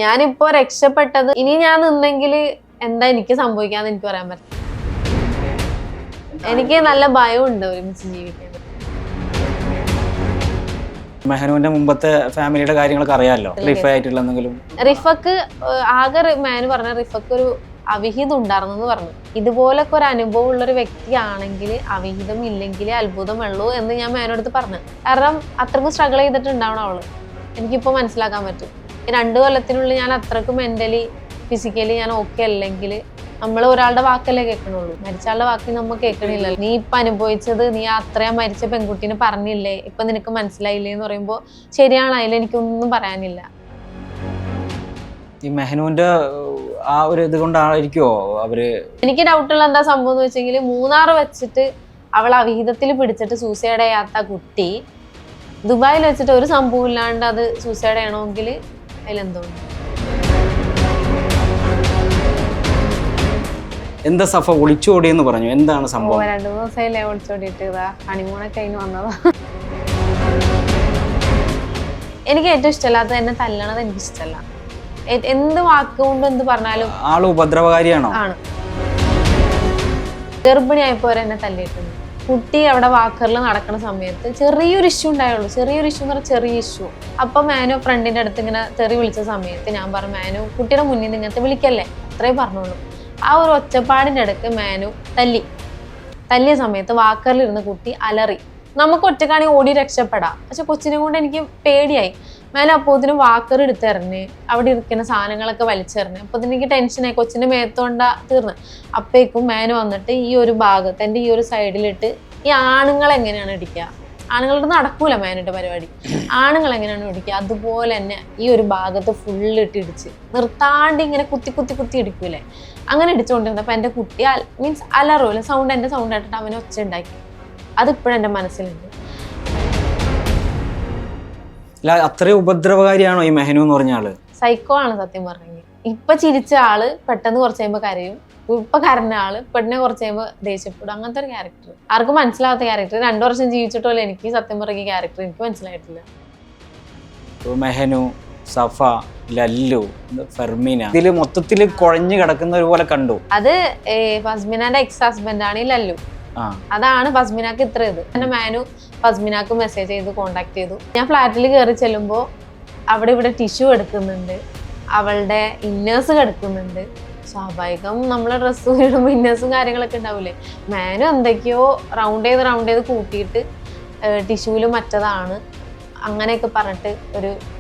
ഞാനിപ്പോ രക്ഷപ്പെട്ടത് ഇനി ഞാൻ നിന്നെങ്കിൽ എന്താ എനിക്ക് സംഭവിക്കാന്ന് എനിക്ക് പറയാൻ പറ്റും. എനിക്ക് നല്ല ഭയമുണ്ട് ഒരുമിച്ച് ജീവിക്കാൻ. മെഹനുവിന്റെ മുമ്പത്തെ ഫാമിലിയുടെ കാര്യങ്ങളൊക്കെ അറിയാമല്ലോ, റിഫ ആയിട്ടുള്ള എന്തെങ്കിലും. റിഫക്ക് ആകെ മെഹനു പറഞ്ഞ റിഫക്ക് ഒരു അവിഹിതം ഉണ്ടായിരുന്നു പറഞ്ഞു. ഇതുപോലൊക്കെ ഒരു അനുഭവം ഉള്ള ഒരു വ്യക്തിയാണെങ്കിൽ അവിഹിതം ഇല്ലെങ്കിൽ അത്ഭുതമുള്ളൂ എന്ന് ഞാൻ മെഹനോടുത്ത് പറഞ്ഞു. കാരണം അത്രക്കും സ്ട്രഗിൾ ചെയ്തിട്ടുണ്ടാവണം അവള്. എനിക്കിപ്പോ മനസ്സിലാക്കാൻ പറ്റും. 2 കൊല്ലത്തിനുള്ളിൽ ഞാൻ അത്രക്കും മെന്റലി ഫിസിക്കലി ഞാൻ ഓക്കെ അല്ലെങ്കിൽ നമ്മൾ ഒരാളുടെ വാക്കല്ലേ കേൾക്കണുള്ളൂ, മരിച്ചാളുടെ വാക്ക് നമ്മൾ കേൾക്കണില്ലല്ലോ. നീ ഇപ്പൊ അനുഭവിച്ചത് നീ അത്രയും മരിച്ച പെൺകുട്ടീനെ പറഞ്ഞില്ലേ, ഇപ്പൊ നിനക്ക് മനസ്സിലായില്ലേ എന്ന് പറയുമ്പോ ശരിയാണ്, അതിൽ എനിക്കൊന്നും പറയാനില്ല. ഈ മെഹനുവിന്റെ ആ ഒരു ഇത് കൊണ്ടായിരിക്കുമോ അവര്? എനിക്ക് ഡൗട്ടുള്ള എന്താ സംഭവം എന്ന് വെച്ചെങ്കിൽ, മൂന്നാർ വെച്ചിട്ട് അവൾ അവിഹിതത്തിൽ പിടിച്ചിട്ട് സൂസൈഡ് ചെയ്യാത്ത കുട്ടി ദുബായിൽ വെച്ചിട്ട് ഒരു സംഭവം ഇല്ലാണ്ട് അത് സൂസൈഡ് ചെയ്യണമെങ്കിൽ അതിലെന്തോ എന്താ സഫ ഒളിച്ചോടിയെന്ന് പറഞ്ഞു, എന്താണ് സംഭവം? 2 ദിവസമായില്ലേ ഒളിച്ചോടിയിട്ട്, ഹണിമൂണൊക്കെ കഴിഞ്ഞ് വന്നതാ. എനിക്ക് ഏറ്റവും ഇഷ്ടമല്ലാത്തത് എന്നെ തല്ലണത് എനിക്ക് ഇഷ്ടമല്ല. എന്ത് വാക്കുകൊണ്ട് എന്ത് പറഞ്ഞാലും ആള് ഉപദ്രവകാരിയാണോ? ആണ്. ഗർഭിണിയായപ്പോ എന്നെ തല്ലിയിട്ടുണ്ട്. കുട്ടി അവിടെ വാക്കറിൽ നടക്കുന്ന സമയത്ത് ചെറിയൊരു ഇഷ്യൂ ഉണ്ടായുള്ളൂ. ചെറിയൊരു ഇഷ്യൂ എന്ന് പറഞ്ഞാൽ ചെറിയ ഇഷ്യൂ. അപ്പൊ മാനു ഫ്രണ്ടിന്റെ അടുത്ത് ഇങ്ങനെ തെറി വിളിച്ച സമയത്ത് ഞാൻ പറഞ്ഞു, മാനു കുട്ടിയുടെ മുന്നിൽ നിന്ന് ഇങ്ങനത്തെ വിളിക്കല്ലേ, അത്രേ പറഞ്ഞോളൂ. ആ ഒരു ഒച്ചപ്പാടിന്റെ ഇടയ്ക്ക് മാനു തല്ലിയ സമയത്ത് വാക്കറിലിരുന്ന കുട്ടി അലറി. നമുക്ക് ഒറ്റക്കാണി ഓടി രക്ഷപ്പെടാം, പക്ഷെ കൊച്ചിനെ കൊണ്ട് എനിക്ക് പേടിയായി. മാനു അപ്പോഴത്തേനും വാക്കർ എടുത്തെറിഞ്ഞ് അവിടെ ഇരിക്കുന്ന സാധനങ്ങളൊക്കെ വലിച്ചെറിഞ്ഞ്. അപ്പൊ എനിക്ക് ടെൻഷനായി, കൊച്ചിന്റെ മേത്തോണ്ട തീർന്ന്. അപ്പേക്കും മാനു വന്നിട്ട് ഈ ഒരു ഭാഗത്ത് എൻ്റെ ഈ ഒരു സൈഡിലിട്ട് ഈ ആണുങ്ങൾ എങ്ങനെയാണ് ഇടിക്കുക, ആണുങ്ങളുടെ നടക്കൂല മാനുടെ പരിപാടി, ആണുങ്ങൾ എങ്ങനെയാണ് ഇടിക്കുക അതുപോലെ തന്നെ ഈ ഒരു ഭാഗത്ത് ഫുള്ളിട്ട് ഇടിച്ച് നിർത്താണ്ട് ഇങ്ങനെ കുത്തി കുത്തി കുത്തി ഇടിക്കൂലേ, അങ്ങനെ ഇടിച്ചുകൊണ്ടിരുന്നപ്പോൾ എൻ്റെ കുട്ടി മീൻസ് അലറൂല സൗണ്ട്, എൻ്റെ സൗണ്ട് ആയിട്ടിട്ട് അവനെ ഒച്ച ഉണ്ടാക്കി. അതിപ്പോഴും എൻ്റെ മനസ്സിലുണ്ട്. അത്രയും ഉപദ്രവകാരിയാണോ ഈ മെഹനു എന്ന് പറഞ്ഞ ആള്? സൈക്കോ ആണ് സത്യം പറഞ്ഞെങ്കിൽ. ഇപ്പൊ ചിരിച്ച ആള് പെട്ടെന്ന് കുറച്ച് കഴിയുമ്പോൾ കരയും, ഇപ്പൊ കരഞ്ഞ ആള് പെട്ടെന്ന് കുറച്ച് കഴിയുമ്പോൾ ദേഷ്യപ്പെടും. അങ്ങനത്തെ ഒരു ക്യാരക്ടർ, ആർക്കും മനസ്സിലാവാത്ത ക്യാരക്ടർ. 2 വർഷം ജീവിച്ചിട്ടുള്ള എനിക്ക് സത്യം പറഞ്ഞ ക്യാരക്ടർ എനിക്ക് മനസ്സിലായിട്ടില്ല. മെഹനു, സഫ, ലല്ലു, ഫെർമീന ഇതില് മൊത്തത്തില് കുഴഞ്ഞു കിടക്കുന്ന ഒരു പോലെ കണ്ടു. അത് ഫസ്മിനാന്റെ എക്സ് ഹസ്ബൻഡ് ആണ് ഈ ലല്ലു. അതാണ് ഫസ്മിനാക്ക് ഇത്ര ഇത്. എന്നെ മാനു ഫസ്മിനാക്ക് മെസ്സേജ് ചെയ്ത് കോണ്ടാക്ട് ചെയ്തു. ഞാൻ ഫ്ലാറ്റിൽ കയറി ചെല്ലുമ്പോൾ അവിടെ ഇവിടെ ടിഷ്യൂ എടുക്കുന്നുണ്ട്, അവളുടെ ഇന്നേഴ്സ് കിടക്കുന്നുണ്ട്. സ്വാഭാവികം നമ്മളെ ഡ്രസ്സ് ഇടുമ്പോൾ ഇന്നേഴ്സും കാര്യങ്ങളൊക്കെ ഉണ്ടാവില്ലേ. മാനു എന്തൊക്കെയോ റൗണ്ട് ചെയ്ത് കൂട്ടിയിട്ട് ടിഷ്യൂല് മറ്റതാണ് അങ്ങനെയൊക്കെ പറഞ്ഞിട്ട് ഒരു